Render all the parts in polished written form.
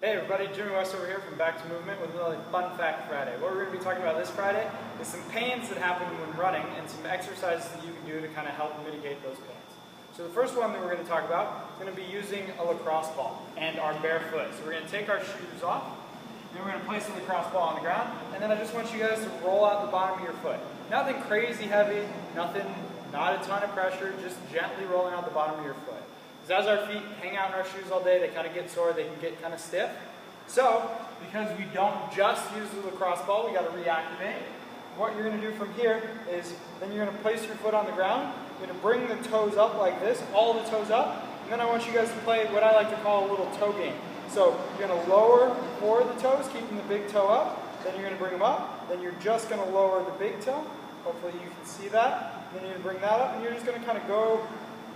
Hey everybody, Jimmy West over here from Back to Movement with another Fun Fact Friday. What we're going to be talking about this Friday is some pains that happen when running and some exercises that you can do to kind of help mitigate those pains. So the first one that we're going to talk about is going to be using a lacrosse ball and our bare foot. So we're going to take our shoes off, and then we're going to place the lacrosse ball on the ground, and then I just want you guys to roll out the bottom of your foot. Nothing crazy heavy, not a ton of pressure, just gently rolling out the bottom of your foot. Because as our feet hang out in our shoes all day, they kind of get sore, they can get kind of stiff. So, because we don't just use the lacrosse ball, we got to reactivate. What you're going to do from here is, then you're going to place your foot on the ground, you're going to bring the toes up like this, all the toes up, and then I want you guys to play what I like to call a little toe game. So, you're going to lower forward the toes, keeping the big toe up, then you're going to bring them up, then you're just going to lower the big toe, hopefully you can see that, then you're going to bring that up, and you're just going to kind of go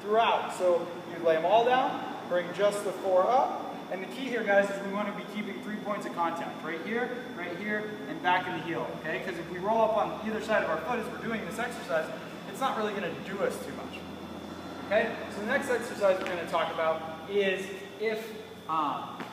throughout. So you lay them all down, bring just the four up, and the key here, guys, is we want to be keeping 3 points of contact, right here, and back in the heel, okay? Because if we roll up on either side of our foot as we're doing this exercise, it's not really going to do us too much, okay? So the next exercise we're going to talk about is if,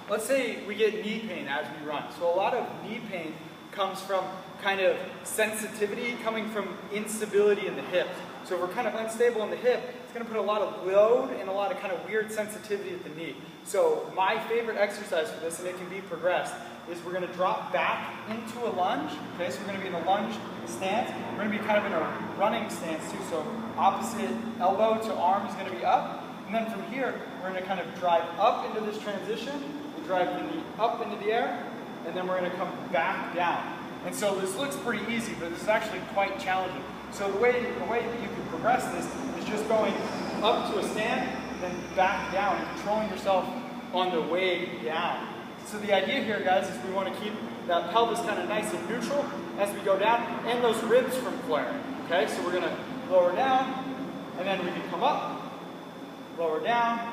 let's say we get knee pain as we run. So a lot of knee pain comes from kind of sensitivity coming from instability in the hips. So if we're kind of unstable in the hip, it's going to put a lot of load and a lot of kind of weird sensitivity at the knee. So my favorite exercise for this, and it can be progressed, is we're going to drop back into a lunge. Okay, so we're going to be in a lunge stance. We're going to be kind of in a running stance too. So opposite elbow to arm is going to be up. And then from here, we're going to kind of drive up into this transition. We drive the knee up into the air, and then we're going to come back down. And so this looks pretty easy, but this is actually quite challenging. So the way that you can progress this is just going up to a stand, then back down, and controlling yourself on the way down. So the idea here, guys, is we want to keep that pelvis kind of nice and neutral as we go down, and those ribs from flaring. Okay, so we're going to lower down, and then we can come up, lower down,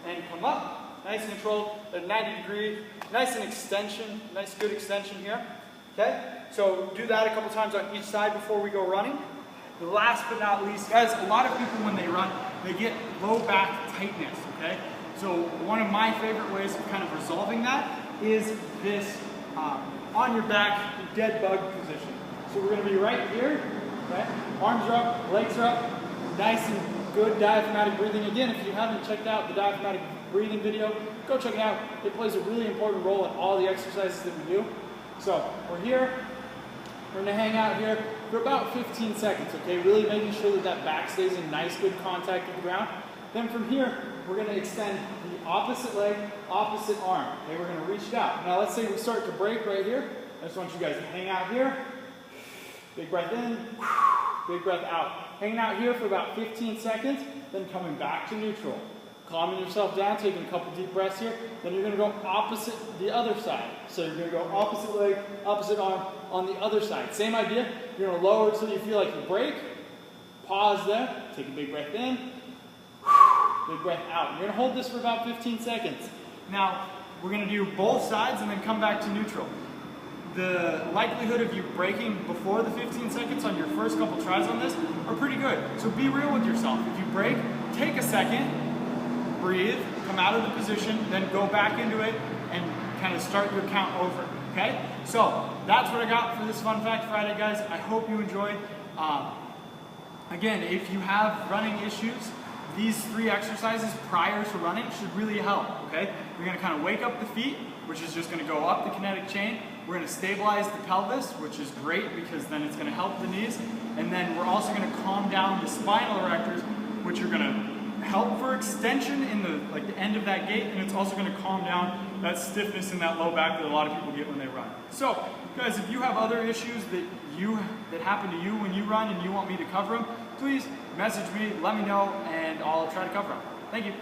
and come up. Nice and controlled at 90 degree, nice and extension, nice good extension here. Okay, so do that a couple times on each side before we go running. The last but not least, guys, a lot of people when they run, they get low back tightness, okay? So one of my favorite ways of kind of resolving that is this on your back, dead bug position. So we're going to be right here, right? Arms are up, legs are up, nice and good diaphragmatic breathing. Again, if you haven't checked out the diaphragmatic breathing video, go check it out. It plays a really important role in all the exercises that we do. So we're here, we're going to hang out here for about 15 seconds, okay? Really making sure that that back stays in nice, good contact with the ground. Then from here, we're going to extend the opposite leg, opposite arm. Okay, we're going to reach it out. Now let's say we start to break right here. I just want you guys to hang out here. Big breath in, big breath out. Hanging out here for about 15 seconds, then coming back to neutral. Calming yourself down, taking a couple deep breaths here. Then you're going to go opposite the other side. So you're going to go opposite leg, opposite arm on the other side. Same idea. You're going to lower until you feel like you break. Pause there. Take a big breath in. Big breath out. You're going to hold this for about 15 seconds. Now, we're going to do both sides and then come back to neutral. The likelihood of you breaking before the 15 seconds on your first couple tries on this are pretty good. So be real with yourself. If you break, take a second. Breathe, come out of the position, then go back into it and kind of start your count over, okay? So that's what I got for this Fun Fact Friday, guys. I hope you enjoyed. Again, if you have running issues, these 3 exercises prior to running should really help, okay? We're going to kind of wake up the feet, which is just going to go up the kinetic chain. We're going to stabilize the pelvis, which is great because then it's going to help the knees. And then we're also going to calm down the spinal erectors, which are going to help for extension in the end of that gait, and it's also going to calm down that stiffness in that low back that a lot of people get when they run. So, guys, if you have other issues that happen to you when you run and you want me to cover them, please message me, let me know, and I'll try to cover them. Thank you.